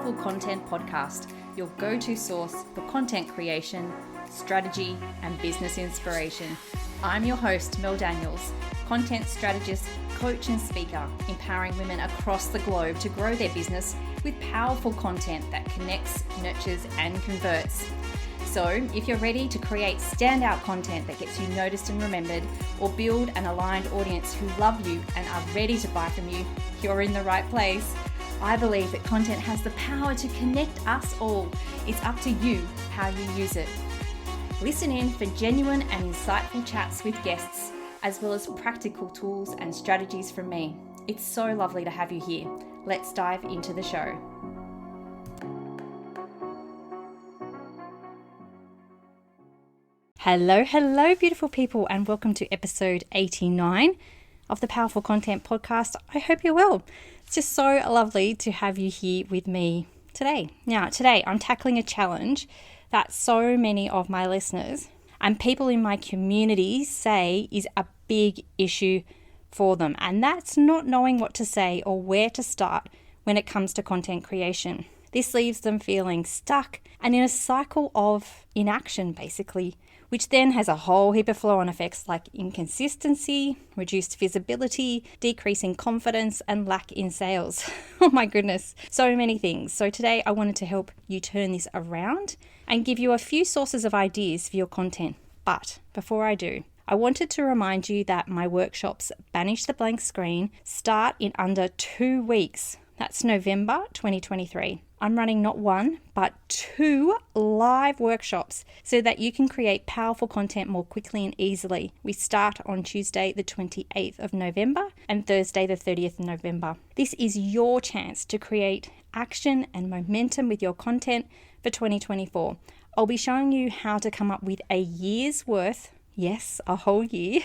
Powerful Content Podcast, your go-to source for content creation, strategy, and business inspiration. I'm your host, Mel Daniels, content strategist, coach, and speaker, empowering women across the globe to grow their business with powerful content that connects, nurtures, and converts. So, if you're ready to create standout content that gets you noticed and remembered, or build an aligned audience who love you and are ready to buy from you, you're in the right place. I believe that content has the power to connect us all. It's up to you how you use it. Listen in for genuine and insightful chats with guests, as well as practical tools and strategies from me. It's so lovely to have you here. Let's dive into the show. Hello, beautiful people, and welcome to episode 89 of the Powerful Content Podcast. I hope you're well. It's just so lovely to have you here with me today. Now, today I'm tackling a challenge that so many of my listeners and people in my community say is a big issue for them, and that's not knowing what to say or where to start when it comes to content creation. This leaves them feeling stuck and in a cycle of inaction, basically, which then has a whole heap of flow-on effects like inconsistency, reduced visibility, decreasing confidence, and lack in sales. Oh my goodness, so many things. So today I wanted to help you turn this around and give you a few sources of ideas for your content. But before I do, I wanted to remind you that my workshops, Banish the Blank Screen, start in under 2 weeks. That's November 2023. I'm running not one, but 2 live workshops so that you can create powerful content more quickly and easily. We start on Tuesday, the 28th of November and Thursday, the 30th of November. This is your chance to create action and momentum with your content for 2024. I'll be showing you how to come up with a year's worth, yes, a whole year,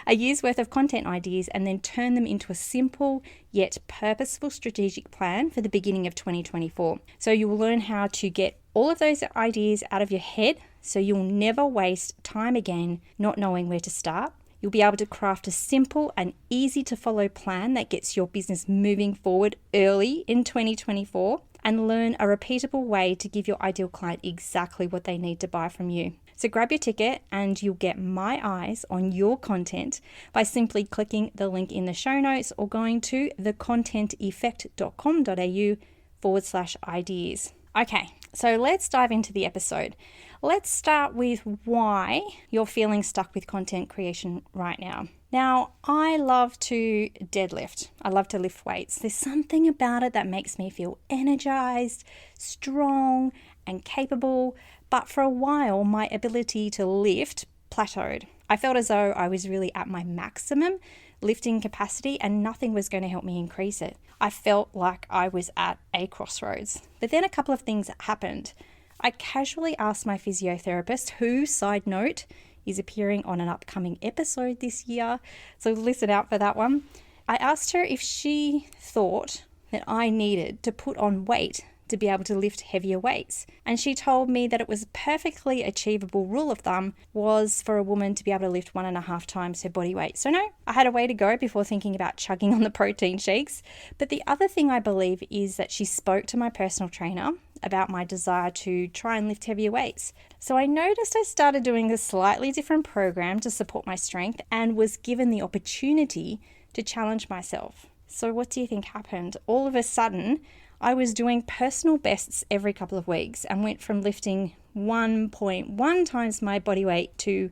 a year's worth of content ideas and then turn them into a simple yet purposeful strategic plan for the beginning of 2024. So you will learn how to get all of those ideas out of your head so you'll never waste time again not knowing where to start. You'll be able to craft a simple and easy to follow plan that gets your business moving forward early in 2024 and learn a repeatable way to give your ideal client exactly what they need to buy from you. So grab your ticket and you'll get my eyes on your content by simply clicking the link in the show notes or going to thecontenteffect.com.au/ideas. Okay, so let's dive into the episode. Let's start with why you're feeling stuck with content creation right now. Now, I love to deadlift. I love to lift weights. There's something about it that makes me feel energized, strong, and capable. But for a while, my ability to lift plateaued. I felt as though I was really at my maximum lifting capacity and nothing was going to help me increase it. I felt like I was at a crossroads. But then a couple of things happened. I casually asked my physiotherapist, who, side note, is appearing on an upcoming episode this year, so listen out for that one. I asked her if she thought that I needed to put on weight to be able to lift heavier weights. And she told me that it was a perfectly achievable rule of thumb was for a woman to be able to lift 1.5 times her body weight. So no, I had a way to go before thinking about chugging on the protein shakes. But the other thing I believe is that she spoke to my personal trainer about my desire to try and lift heavier weights. So I noticed I started doing a slightly different program to support my strength and was given the opportunity to challenge myself. So what do you think happened? All of a sudden, I was doing personal bests every couple of weeks and went from lifting 1.1 times my body weight to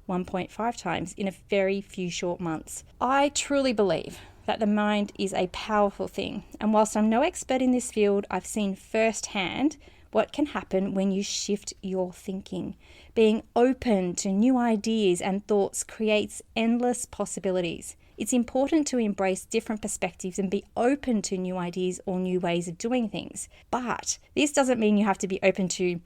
1.5 times in a very few short months. I truly believe that the mind is a powerful thing. And whilst I'm no expert in this field, I've seen firsthand what can happen when you shift your thinking. Being open to new ideas and thoughts creates endless possibilities. It's important to embrace different perspectives and be open to new ideas or new ways of doing things. But this doesn't mean you have to be open to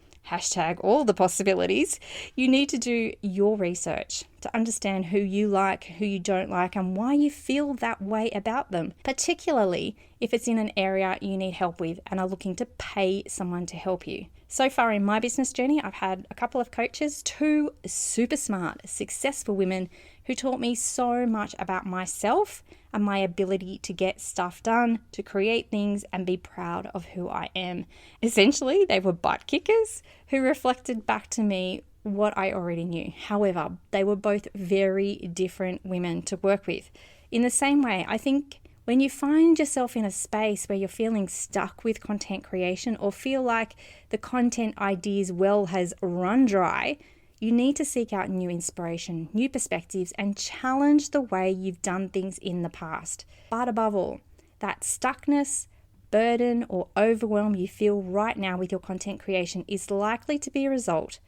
#all the possibilities. You need to do your research to understand who you like, who you don't like, and why you feel that way about them, particularly if it's in an area you need help with and are looking to pay someone to help you. So far in my business journey, I've had a couple of coaches, 2 super smart, successful women who taught me so much about myself and my ability to get stuff done, to create things and be proud of who I am. Essentially, they were butt kickers who reflected back to me what I already knew. However, they were both very different women to work with. In the same way, I think when you find yourself in a space where you're feeling stuck with content creation or feel like the content ideas well has run dry, you need to seek out new inspiration, new perspectives, and challenge the way you've done things in the past. But above all, that stuckness, burden, or overwhelm you feel right now with your content creation is likely to be a result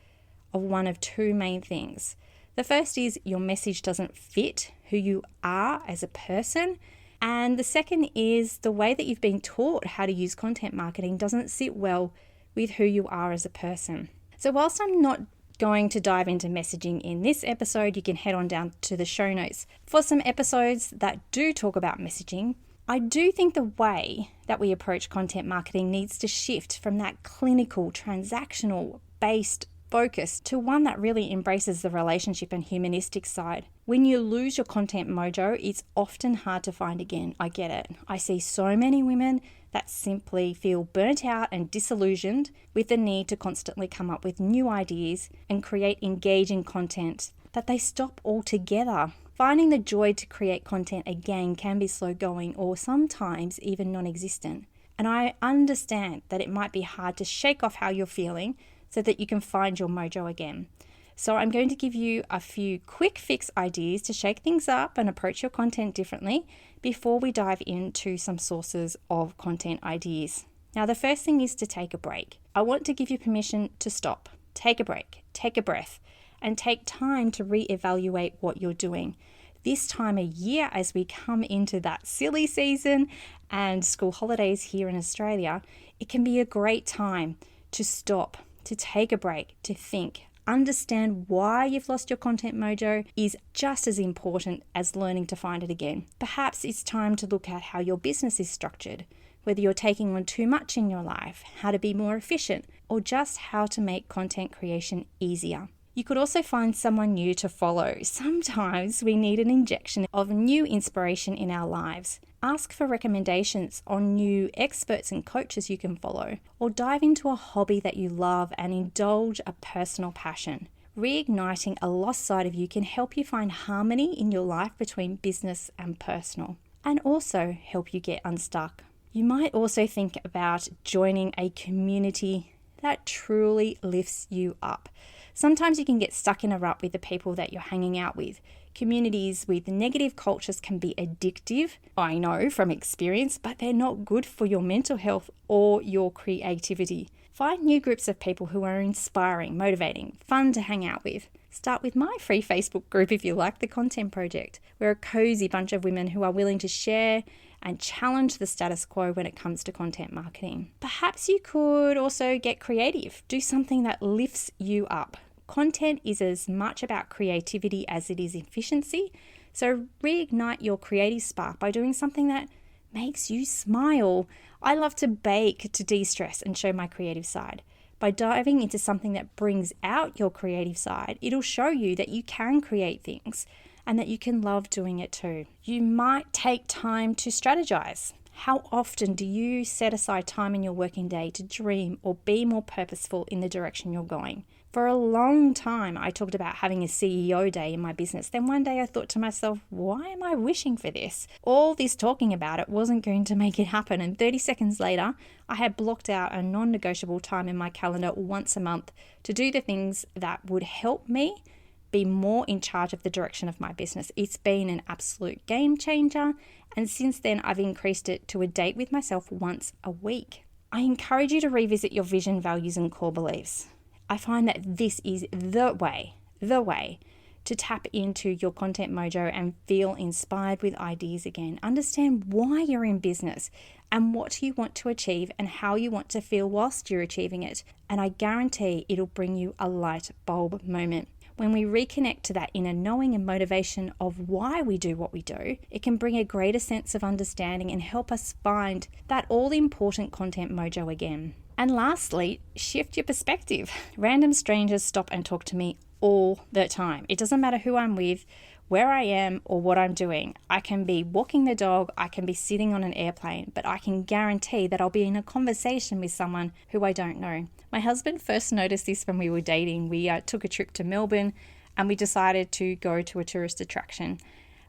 of one of 2 main things. The first is your message doesn't fit who you are as a person. And the second is the way that you've been taught how to use content marketing doesn't sit well with who you are as a person. So whilst I'm not going to dive into messaging in this episode, you can head on down to the show notes for some episodes that do talk about messaging. I do think the way that we approach content marketing needs to shift from that clinical, transactional based focus to one that really embraces the relationship and humanistic side. When you lose your content mojo, it's often hard to find again. I get it. I see so many women that simply feel burnt out and disillusioned with the need to constantly come up with new ideas and create engaging content that they stop altogether. Finding the joy to create content again can be slow going or sometimes even non-existent. And I understand that it might be hard to shake off how you're feeling so that you can find your mojo again. So I'm going to give you a few quick fix ideas to shake things up and approach your content differently before we dive into some sources of content ideas. Now, the first thing is to take a break. I want to give you permission to stop, take a break, take a breath, and take time to reevaluate what you're doing. This time of year, as we come into that silly season and school holidays here in Australia, it can be a great time to stop, to take a break, to think. Understand why you've lost your content mojo is just as important as learning to find it again. Perhaps it's time to look at how your business is structured, whether you're taking on too much in your life, how to be more efficient, or just how to make content creation easier. You could also find someone new to follow. Sometimes we need an injection of new inspiration in our lives. Ask for recommendations on new experts and coaches you can follow, or dive into a hobby that you love and indulge a personal passion. Reigniting a lost side of you can help you find harmony in your life between business and personal, and also help you get unstuck. You might also think about joining a community that truly lifts you up. Sometimes you can get stuck in a rut with the people that you're hanging out with. Communities with negative cultures can be addictive, I know from experience, but they're not good for your mental health or your creativity. Find new groups of people who are inspiring, motivating, fun to hang out with. Start with my free Facebook group if you like the Content Project. We're a cozy bunch of women who are willing to share and challenge the status quo when it comes to content marketing. Perhaps you could also get creative. Do something that lifts you up. Content is as much about creativity as it is efficiency. So reignite your creative spark by doing something that makes you smile. I love to bake to de-stress and show my creative side. By diving into something that brings out your creative side, it'll show you that you can create things and that you can love doing it too. You might take time to strategize. How often do you set aside time in your working day to dream or be more purposeful in the direction you're going? For a long time, I talked about having a CEO day in my business. Then one day I thought to myself, why am I wishing for this? All this talking about it wasn't going to make it happen. And 30 seconds later, I had blocked out a non-negotiable time in my calendar once a month to do the things that would help me be more in charge of the direction of my business. It's been an absolute game changer. And since then, I've increased it to a date with myself once a week. I encourage you to revisit your vision, values, and core beliefs. I find that this is the way to tap into your content mojo and feel inspired with ideas again. Understand why you're in business and what you want to achieve and how you want to feel whilst you're achieving it. And I guarantee it'll bring you a light bulb moment. When we reconnect to that inner knowing and motivation of why we do what we do, it can bring a greater sense of understanding and help us find that all-important content mojo again. And lastly, shift your perspective. Random strangers stop and talk to me all the time. It doesn't matter who I'm with, where I am, or what I'm doing. I can be walking the dog, I can be sitting on an airplane, but I can guarantee that I'll be in a conversation with someone who I don't know. My husband first noticed this when we were dating. We took a trip to Melbourne and we decided to go to a tourist attraction.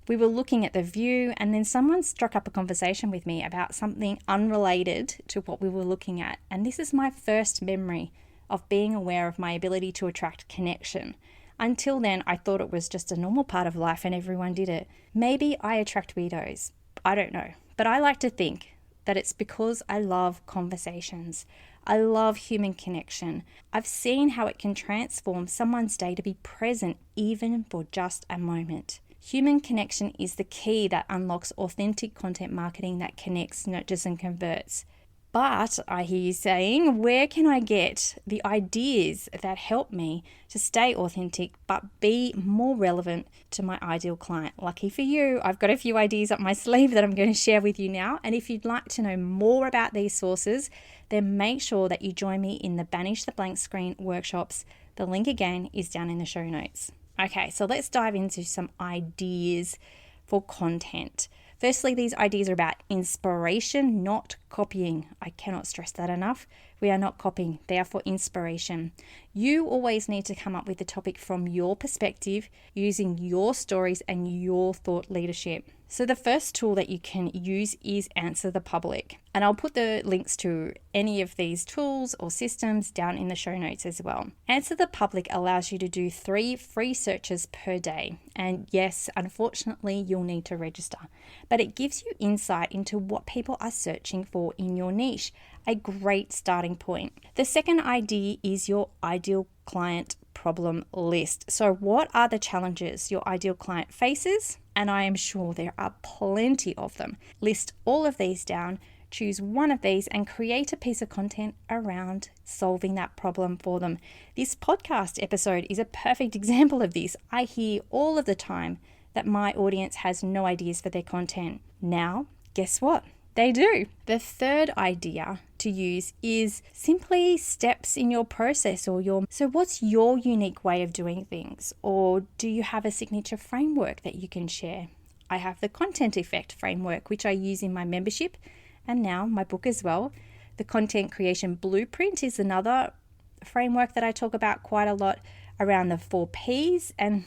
We were looking at the view and then someone struck up a conversation with me about something unrelated to what we were looking at. And this is my first memory of being aware of my ability to attract connection. Until then, I thought it was just a normal part of life and everyone did it. Maybe I attract weirdos. I don't know. But I like to think that it's because I love conversations. I love human connection. I've seen how it can transform someone's day to be present even for just a moment. Human connection is the key that unlocks authentic content marketing that connects, nurtures, and converts. But I hear you saying, where can I get the ideas that help me to stay authentic but be more relevant to my ideal client? Lucky for you, I've got a few ideas up my sleeve that I'm going to share with you now. And if you'd like to know more about these sources, then make sure that you join me in the Banish the Blank Screen workshops. The link again is down in the show notes. Okay, so let's dive into some ideas for content. Firstly, these ideas are about inspiration, not copying. I cannot stress that enough. We are not copying, they are for inspiration. You always need to come up with the topic from your perspective, using your stories and your thought leadership. So the first tool that you can use is Answer the Public. And I'll put the links to any of these tools or systems down in the show notes as well. Answer the Public allows you to do 3 free searches per day. And yes, unfortunately, you'll need to register. But it gives you insight into what people are searching for in your niche. A great starting point. The second idea is your ideal client problem list. So what are the challenges your ideal client faces? And I am sure there are plenty of them. List all of these down, choose one of these and create a piece of content around solving that problem for them. This podcast episode is a perfect example of this. I hear all of the time that my audience has no ideas for their content. Now, guess what? They do. The third idea to use is simply steps in your process so what's your unique way of doing things? Or do you have a signature framework that you can share? I have the Content Effect framework, which I use in my membership and now my book as well. The Content Creation Blueprint is another framework that I talk about quite a lot around the 4 Ps. And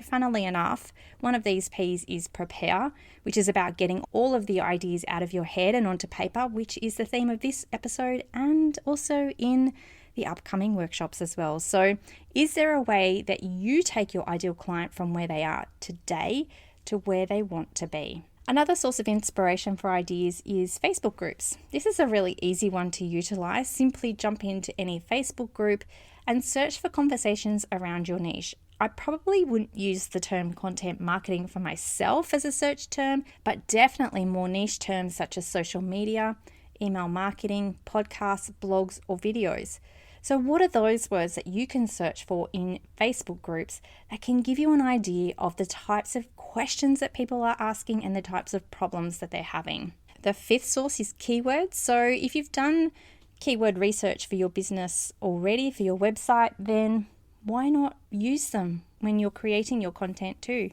funnily enough, one of these Ps is prepare, which is about getting all of the ideas out of your head and onto paper, which is the theme of this episode and also in the upcoming workshops as well. So is there a way that you take your ideal client from where they are today to where they want to be? Another source of inspiration for ideas is Facebook groups. This is a really easy one to utilize. Simply jump into any Facebook group and search for conversations around your niche. I probably wouldn't use the term content marketing for myself as a search term, but definitely more niche terms such as social media, email marketing, podcasts, blogs, or videos. So what are those words that you can search for in Facebook groups that can give you an idea of the types of questions that people are asking and the types of problems that they're having? The 5th source is keywords. So if you've done keyword research for your business already, for your website, then why not use them when you're creating your content too?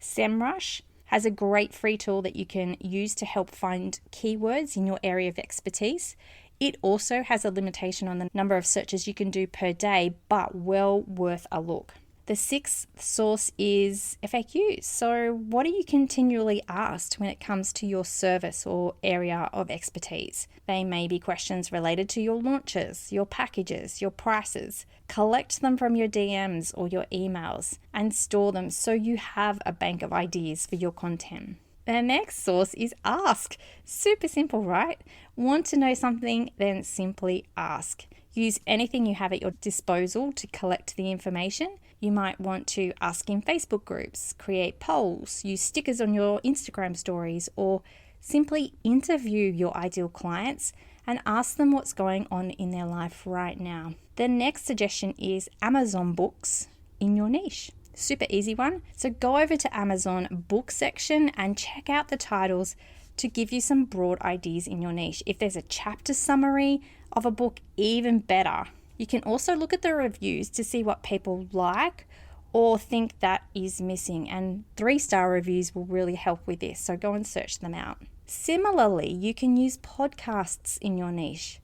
SEMrush has a great free tool that you can use to help find keywords in your area of expertise. It also has a limitation on the number of searches you can do per day, but well worth a look. The 6th source is FAQs. So what are you continually asked when it comes to your service or area of expertise? They may be questions related to your launches, your packages, your prices. Collect them from your DMs or your emails and store them so you have a bank of ideas for your content. The next source is ask. Super simple, right? Want to know something? Then simply ask. Use anything you have at your disposal to collect the information. You might want to ask in Facebook groups, create polls, use stickers on your Instagram stories, or simply interview your ideal clients and ask them what's going on in their life right now. The next suggestion is Amazon books in your niche. Super easy one. So go over to Amazon book section and check out the titles to give you some broad ideas in your niche. If there's a chapter summary of a book, even better. You can also look at the reviews to see what people like or think that is missing, and 3-star reviews will really help with this, so go and search them out. Similarly, you can use podcasts in your niche.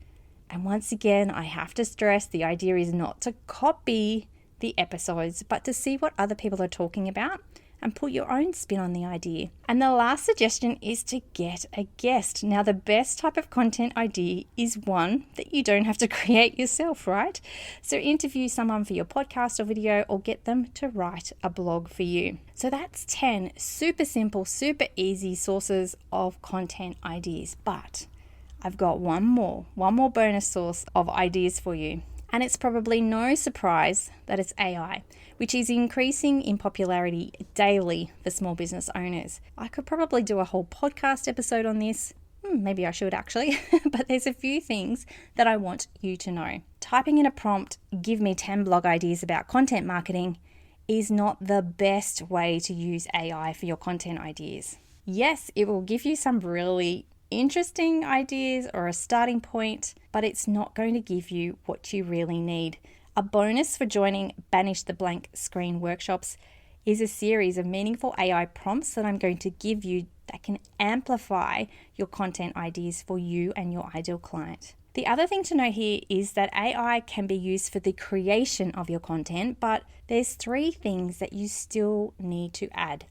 And once again, I have to stress the idea is not to copy the episodes, but to see what other people are talking about and put your own spin on the idea. And the last suggestion is to get a guest. Now, the best type of content idea is one that you don't have to create yourself, right? So interview someone for your podcast or video, or get them to write a blog for you. So that's 10 super simple, super easy sources of content ideas. But I've got one more bonus source of ideas for you. And it's probably no surprise that it's AI, which is increasing in popularity daily for small business owners. I could probably do a whole podcast episode on this. Maybe I should actually, but there's a few things that I want you to know. Typing in a prompt, give me 10 blog ideas about content marketing, is not the best way to use AI for your content ideas. Yes, it will give you some really interesting ideas or a starting point, but it's not going to give you what you really need. A bonus for joining Banish the Blank Screen workshops is a series of meaningful AI prompts that I'm going to give you that can amplify your content ideas for you and your ideal client. The other thing to note here is that AI can be used for the creation of your content, but there's 3 things that you still need to add: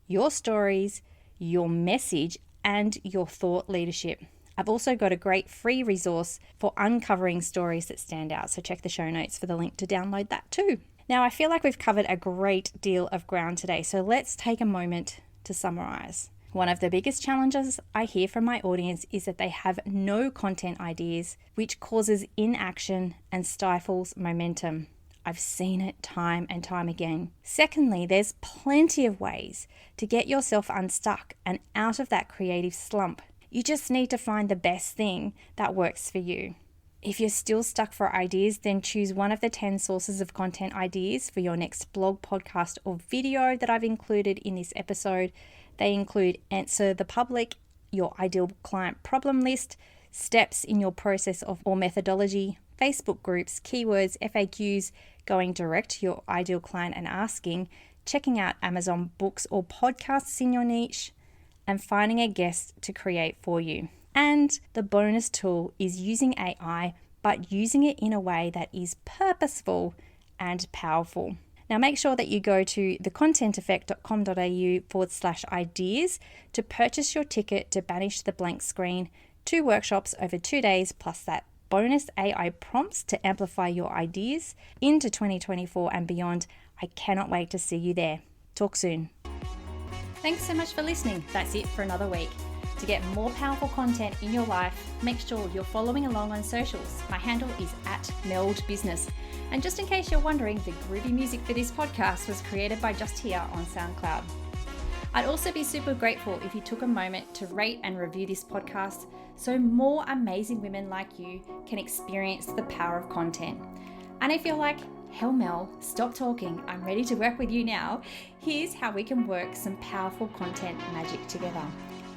your stories, your message, and your thought leadership. I've also got a great free resource for uncovering stories that stand out, so check the show notes for the link to download that too. Now, I feel like we've covered a great deal of ground today, so let's take a moment to summarize. One of the biggest challenges I hear from my audience is that they have no content ideas, which causes inaction and stifles momentum. I've seen it time and time again. Secondly, there's plenty of ways to get yourself unstuck and out of that creative slump. You just need to find the best thing that works for you. If you're still stuck for ideas, then choose one of the 10 sources of content ideas for your next blog, podcast, or video that I've included in this episode. They include Answer the Public, your ideal client problem list, steps in your process or methodology, Facebook groups, keywords, FAQs, going direct to your ideal client and asking, checking out Amazon books or podcasts in your niche, and finding a guest to create for you. And the bonus tool is using AI, but using it in a way that is purposeful and powerful. Now make sure that you go to thecontenteffect.com.au/ideas to purchase your ticket to Banish the Blank Screen, 2 workshops over 2 days, plus that bonus AI prompts to amplify your ideas into 2024 and beyond. I cannot wait to see you there. Talk soon. Thanks so much for listening. That's it for another week. To get more powerful content in your life, make sure you're following along on socials. My handle is @MEldBusiness. And just in case you're wondering, the groovy music for this podcast was created by Just Here on SoundCloud. I'd also be super grateful if you took a moment to rate and review this podcast so more amazing women like you can experience the power of content. And if you're like, hell Mel, stop talking, I'm ready to work with you now, here's how we can work some powerful content magic together.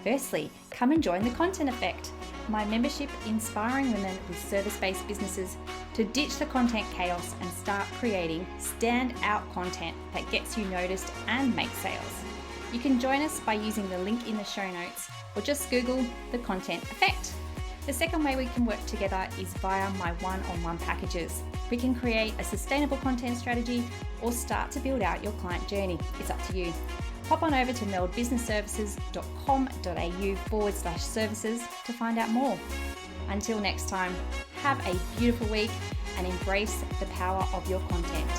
Firstly, come and join the Content Effect, my membership inspiring women with service-based businesses to ditch the content chaos and start creating stand-out content that gets you noticed and makes sales. You can join us by using the link in the show notes or just Google the Content Effect. The second way we can work together is via my one-on-one packages. We can create a sustainable content strategy or start to build out your client journey. It's up to you. Hop on over to meldbusinessservices.com.au/services to find out more. Until next time, have a beautiful week and embrace the power of your content.